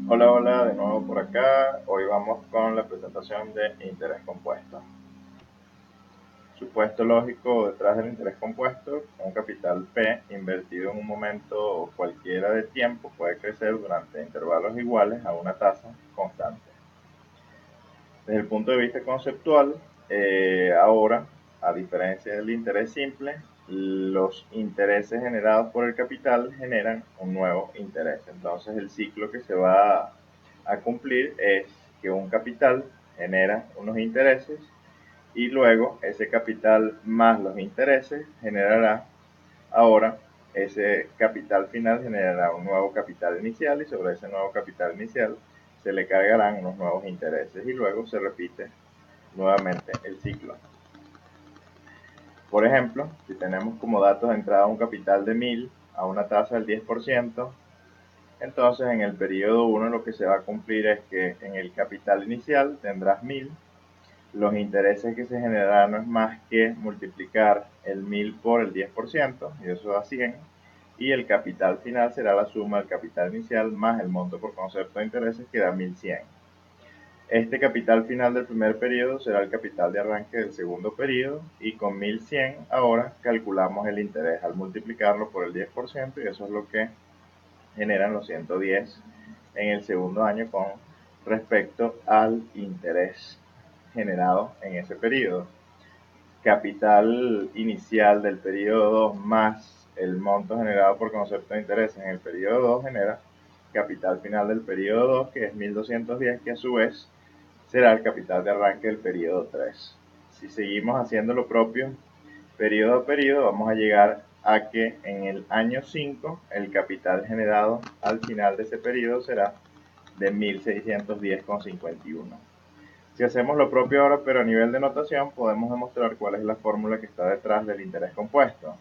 Hola, hola, de nuevo por acá. Hoy vamos con la presentación de interés compuesto. Supuesto lógico detrás del interés compuesto, un capital P invertido en un momento cualquiera de tiempo puede crecer durante intervalos iguales a una tasa constante. Desde el punto de vista conceptual, ahora, a diferencia del interés simple, los intereses generados por el capital generan un nuevo interés. Entonces el ciclo que se va a cumplir es que un capital genera unos intereses y luego ese capital más los intereses generará ahora ese capital final generará un nuevo capital inicial y sobre ese nuevo capital inicial se le cargarán unos nuevos intereses y luego se repite nuevamente el ciclo. Por ejemplo, si tenemos como datos de entrada un capital de 1000 a una tasa del 10%, entonces en el periodo 1 lo que se va a cumplir es que en el capital inicial tendrás 1000, los intereses que se generarán no es más que multiplicar el 1000 por el 10%, y eso da 100, y el capital final será la suma del capital inicial más el monto por concepto de intereses que da 1100. Este capital final del primer periodo será el capital de arranque del segundo periodo y con 1100 ahora calculamos el interés al multiplicarlo por el 10% y eso es lo que generan los 110 en el segundo año con respecto al interés generado en ese periodo. Capital inicial del periodo 2 más el monto generado por concepto de interés en el periodo 2 genera capital final del periodo 2 que es 1210, que a su vez será el capital de arranque del periodo 3. Si seguimos haciendo lo propio periodo a periodo, vamos a llegar a que en el año 5 el capital generado al final de ese periodo será de 1610,51. Si hacemos lo propio ahora, pero a nivel de notación, podemos demostrar cuál es la fórmula que está detrás del interés compuesto.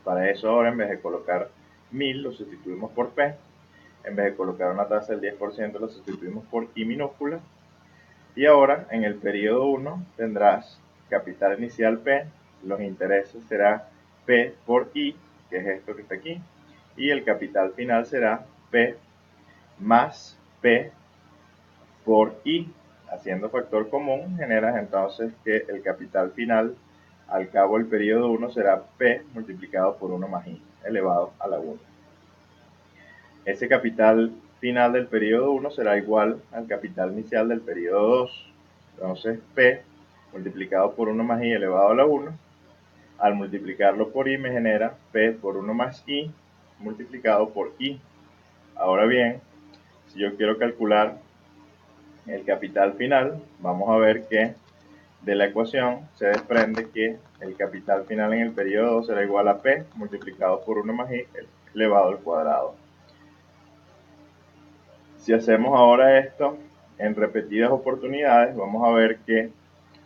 Para eso ahora, en vez de colocar 1000, lo sustituimos por P. En vez de colocar una tasa del 10%, lo sustituimos por I minúscula. Y ahora, en el periodo 1, tendrás capital inicial P, los intereses será P por I, que es esto que está aquí, y el capital final será P más P por I. Haciendo factor común, generas entonces que el capital final al cabo del periodo 1 será P multiplicado por 1 más I elevado a la 1. Ese capital final del periodo 1 será igual al capital inicial del periodo 2. Entonces P multiplicado por 1 más I elevado a la 1. Al multiplicarlo por I me genera P por 1 más I multiplicado por I. Ahora bien, si yo quiero calcular el capital final, vamos a ver que de la ecuación se desprende que el capital final en el periodo 2 será igual a P multiplicado por 1 más I elevado al cuadrado. Si hacemos ahora esto en repetidas oportunidades, vamos a ver que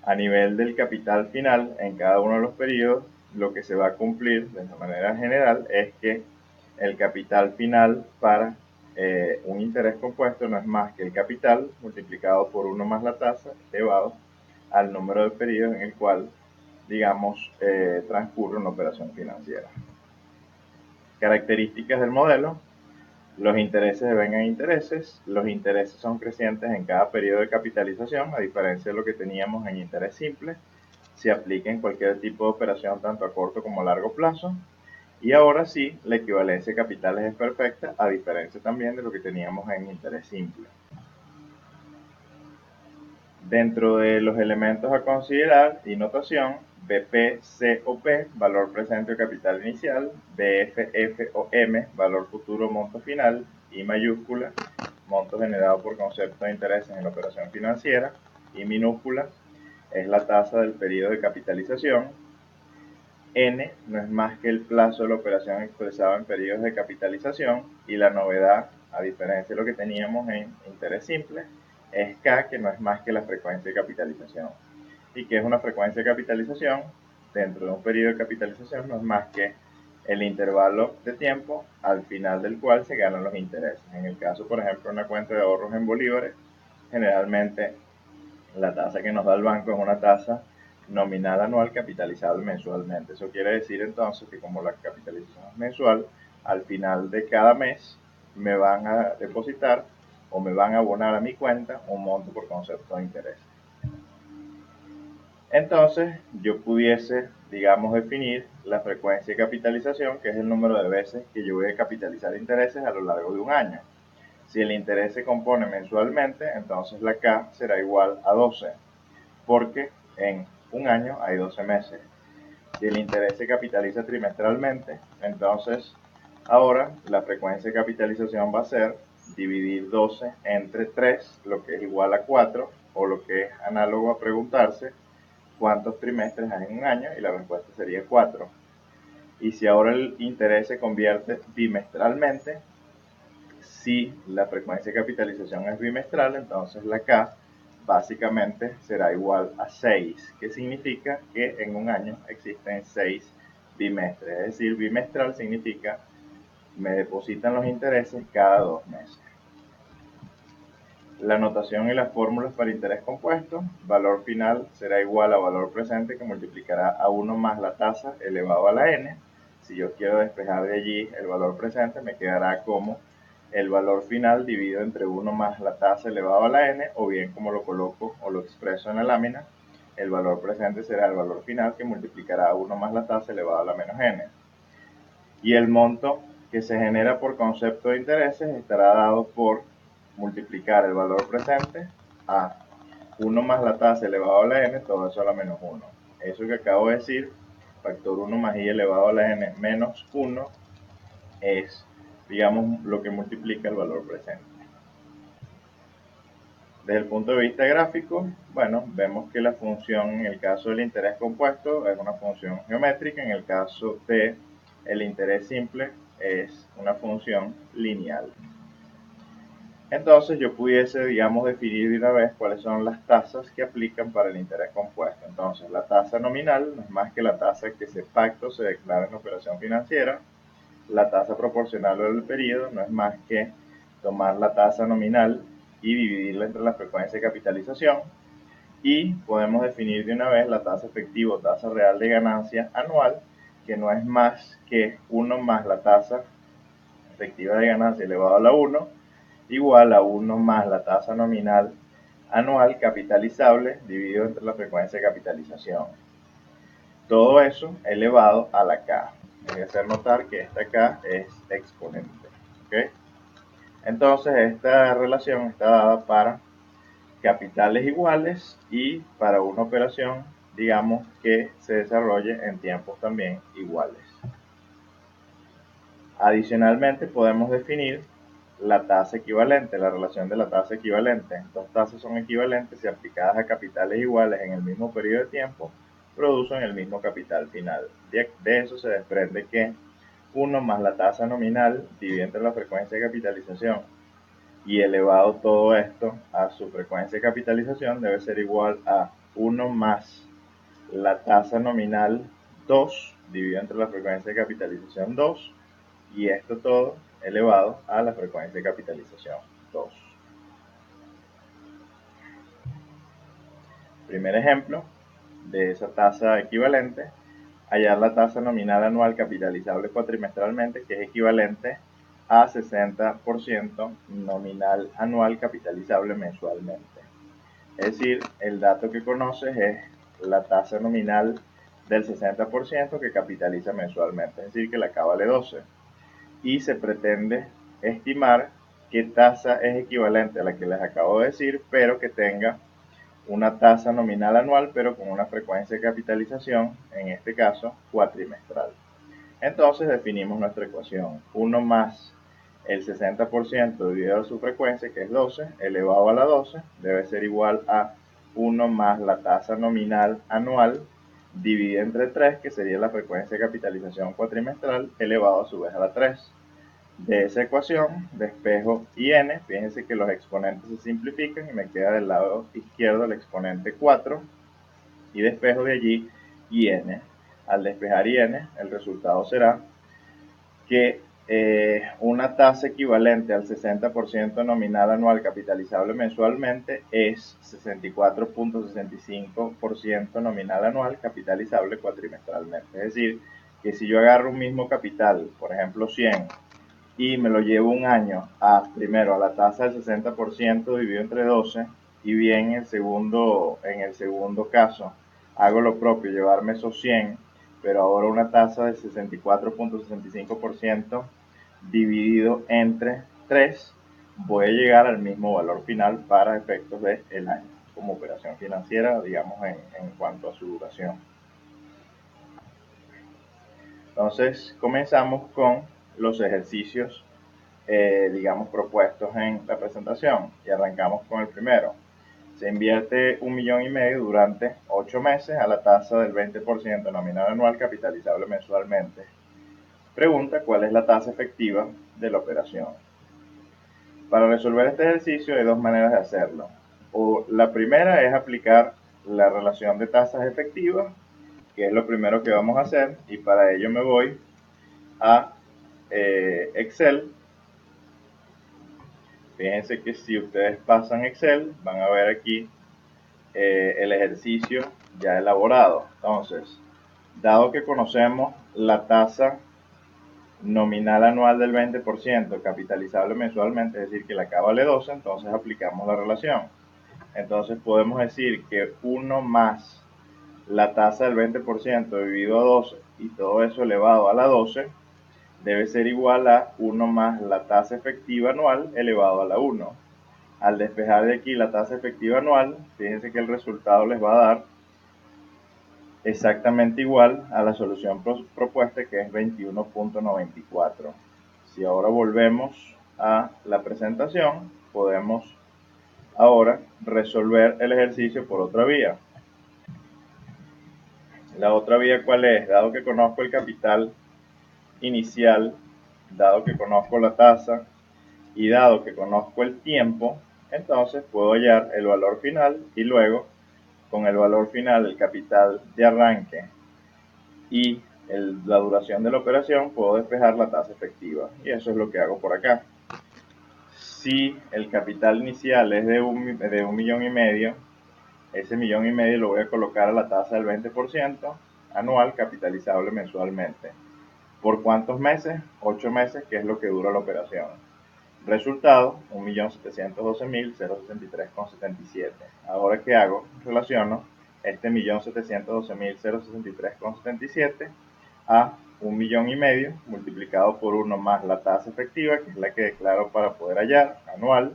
a nivel del capital final en cada uno de los periodos, lo que se va a cumplir de manera general es que el capital final para un interés compuesto no es más que el capital multiplicado por 1 más la tasa elevado al número de periodos en el cual, digamos, transcurre una operación financiera. Características del modelo: los intereses devengan intereses, los intereses son crecientes en cada periodo de capitalización, a diferencia de lo que teníamos en interés simple, se aplica en cualquier tipo de operación tanto a corto como a largo plazo, y ahora sí, la equivalencia de capitales es perfecta, a diferencia también de lo que teníamos en interés simple. Dentro de los elementos a considerar y notación, BP, C o P, valor presente o capital inicial, BF, F o M, valor futuro o monto final, I mayúscula, monto generado por concepto de intereses en la operación financiera, I minúscula, es la tasa del periodo de capitalización, N no es más que el plazo de la operación expresado en periodos de capitalización, y la novedad, a diferencia de lo que teníamos en interés simple, es K, que no es más que la frecuencia de capitalización. ¿Y qué es una frecuencia de capitalización? Dentro de un periodo de capitalización no es más que el intervalo de tiempo al final del cual se ganan los intereses. En el caso, por ejemplo, de una cuenta de ahorros en bolívares, generalmente la tasa que nos da el banco es una tasa nominal anual capitalizable mensualmente. Eso quiere decir entonces que como la capitalización es mensual, al final de cada mes me van a depositar o me van a abonar a mi cuenta un monto por concepto de interés. Entonces yo pudiese, digamos, definir la frecuencia de capitalización, que es el número de veces que yo voy a capitalizar intereses a lo largo de un año. Si el interés se compone mensualmente, entonces la K será igual a 12, porque en un año hay 12 meses. Si el interés se capitaliza trimestralmente, entonces ahora la frecuencia de capitalización va a ser dividir 12 entre 3, lo que es igual a 4, o lo que es análogo a preguntarse cuántos trimestres hay en un año, y la respuesta sería 4. Y si ahora el interés se convierte bimestralmente, si la frecuencia de capitalización es bimestral, entonces la K básicamente será igual a 6, que significa que en un año existen 6 bimestres. Es decir, bimestral significa me depositan los intereses cada 2 meses. La notación y las fórmulas para interés compuesto: valor final será igual a valor presente que multiplicará a 1 más la tasa elevado a la n. Si yo quiero despejar de allí el valor presente, me quedará como el valor final dividido entre 1 más la tasa elevado a la n, o bien, como lo coloco o lo expreso en la lámina, el valor presente será el valor final que multiplicará a 1 más la tasa elevado a la menos n. Y el monto que se genera por concepto de intereses estará dado por multiplicar el valor presente a 1 más la tasa elevado a la n, todo eso a la menos 1. Eso que acabo de decir, factor 1 más i elevado a la n menos 1, es, digamos, lo que multiplica el valor presente. Desde el punto de vista gráfico, bueno, vemos que la función en el caso del interés compuesto es una función geométrica, en el caso del interés simple es una función lineal. Entonces yo pudiese, digamos, definir de una vez cuáles son las tasas que aplican para el interés compuesto. Entonces la tasa nominal no es más que la tasa que se pacta o se declara en la operación financiera. La tasa proporcional del periodo no es más que tomar la tasa nominal y dividirla entre la frecuencia de capitalización. Y podemos definir de una vez la tasa efectiva o tasa real de ganancia anual, que no es más que 1 más la tasa efectiva de ganancia elevado a la 1, igual a 1 más la tasa nominal anual capitalizable dividido entre la frecuencia de capitalización. Todo eso elevado a la K. Hay que hacer notar que esta K es exponente. ¿Okay? Entonces esta relación está dada para capitales iguales y para una operación, digamos, que se desarrolle en tiempos también iguales. Adicionalmente podemos definir la tasa equivalente, la relación de la tasa equivalente. Dos tasas son equivalentes si aplicadas a capitales iguales en el mismo periodo de tiempo producen el mismo capital final. De eso se desprende que 1 más la tasa nominal dividido entre la frecuencia de capitalización y elevado todo esto a su frecuencia de capitalización debe ser igual a 1 más la tasa nominal 2 dividido entre la frecuencia de capitalización 2, y esto todo elevado a la frecuencia de capitalización 2. Primer ejemplo de esa tasa equivalente: hallar la tasa nominal anual capitalizable cuatrimestralmente, que es equivalente a 60% nominal anual capitalizable mensualmente. Es decir, el dato que conoces es la tasa nominal del 60% que capitaliza mensualmente, es decir, que la K vale 12. Y se pretende estimar qué tasa es equivalente a la que les acabo de decir, pero que tenga una tasa nominal anual, pero con una frecuencia de capitalización, en este caso, cuatrimestral. Entonces definimos nuestra ecuación: 1 más el 60% dividido a su frecuencia, que es 12, elevado a la 12, debe ser igual a 1 más la tasa nominal anual dividida entre 3, que sería la frecuencia de capitalización cuatrimestral, elevado a su vez a la 3. De esa ecuación despejo n. Fíjense que los exponentes se simplifican y me queda del lado izquierdo el exponente 4, y despejo de allí n. Al despejar n, el resultado será que una tasa equivalente al 60% nominal anual capitalizable mensualmente es 64.65% nominal anual capitalizable cuatrimestralmente. Es decir, que si yo agarro un mismo capital, por ejemplo 100, y me lo llevo un año a, primero, a la tasa del 60% dividido entre 12, y bien en el segundo caso hago lo propio, llevarme esos 100, pero ahora una tasa del 64.65% dividido entre 3, voy a llegar al mismo valor final para efectos del año, como operación financiera, digamos, en cuanto a su duración. Entonces, comenzamos con los ejercicios, digamos, propuestos en la presentación, y arrancamos con el primero. Se invierte 1,5 millones durante 8 meses a la tasa del 20% nominal anual capitalizable mensualmente. Pregunta: ¿cuál es la tasa efectiva de la operación? Para resolver este ejercicio hay dos maneras de hacerlo. La primera es aplicar la relación de tasas efectivas, que es lo primero que vamos a hacer, y para ello me voy a Excel. Fíjense que si ustedes pasan Excel, van a ver aquí el ejercicio ya elaborado. Entonces, dado que conocemos la tasa nominal anual del 20%, capitalizable mensualmente, es decir, que la K vale 12, entonces aplicamos la relación. Entonces podemos decir que 1 más la tasa del 20% dividido a 12 y todo eso elevado a la 12 debe ser igual a 1 más la tasa efectiva anual elevado a la 1. Al despejar de aquí la tasa efectiva anual, fíjense que el resultado les va a dar exactamente igual a la solución propuesta, que es 21.94. Si ahora volvemos a la presentación, podemos ahora resolver el ejercicio por otra vía. La otra vía, ¿cuál es? Dado que conozco el capital inicial, dado que conozco la tasa y dado que conozco el tiempo, entonces puedo hallar el valor final y luego, con el valor final, el capital de arranque y la duración de la operación, puedo despejar la tasa efectiva, y eso es lo que hago por acá. Si el capital inicial es de 1,5 millones, ese 1,5 millones lo voy a colocar a la tasa del 20% anual capitalizable mensualmente. ¿Por cuántos meses? 8 meses, que es lo que dura la operación. Resultado: 1.712.063,77. Ahora, ¿qué hago? Relaciono este 1.712.063,77 a 1,5 millones multiplicado por 1 más la tasa efectiva, que es la que declaro para poder hallar, anual,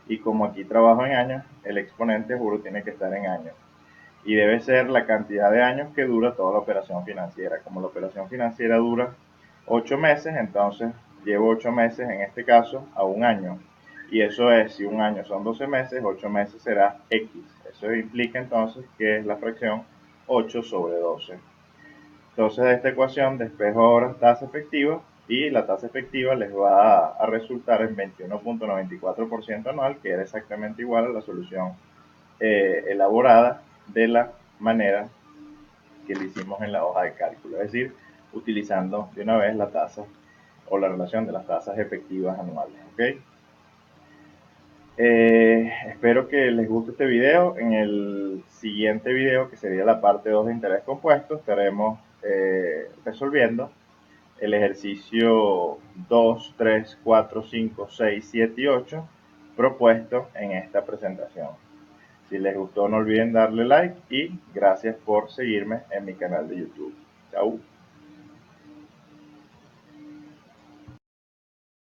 y como aquí trabajo en años, el exponente, juro, tiene que estar en años, y debe ser la cantidad de años que dura toda la operación financiera. Como la operación financiera dura 8 meses, entonces llevo 8 meses en este caso a un año, y eso es, si un año son 12 meses, 8 meses será X. Eso implica entonces que es la fracción 8 sobre 12. Entonces, de esta ecuación despejo ahora tasa efectiva, y la tasa efectiva les va a resultar en 21.94% anual, que era exactamente igual a la solución elaborada de la manera que lo hicimos en la hoja de cálculo, es decir, utilizando de una vez la tasa o la relación de las tasas efectivas anuales. ¿Okay? Espero que les guste este video. En el siguiente video, que sería la parte 2 de interés compuesto, estaremos resolviendo el ejercicio 2, 3, 4, 5, 6, 7 y 8 propuesto en esta presentación. Si les gustó, no olviden darle like, y gracias por seguirme en mi canal de YouTube. Chau.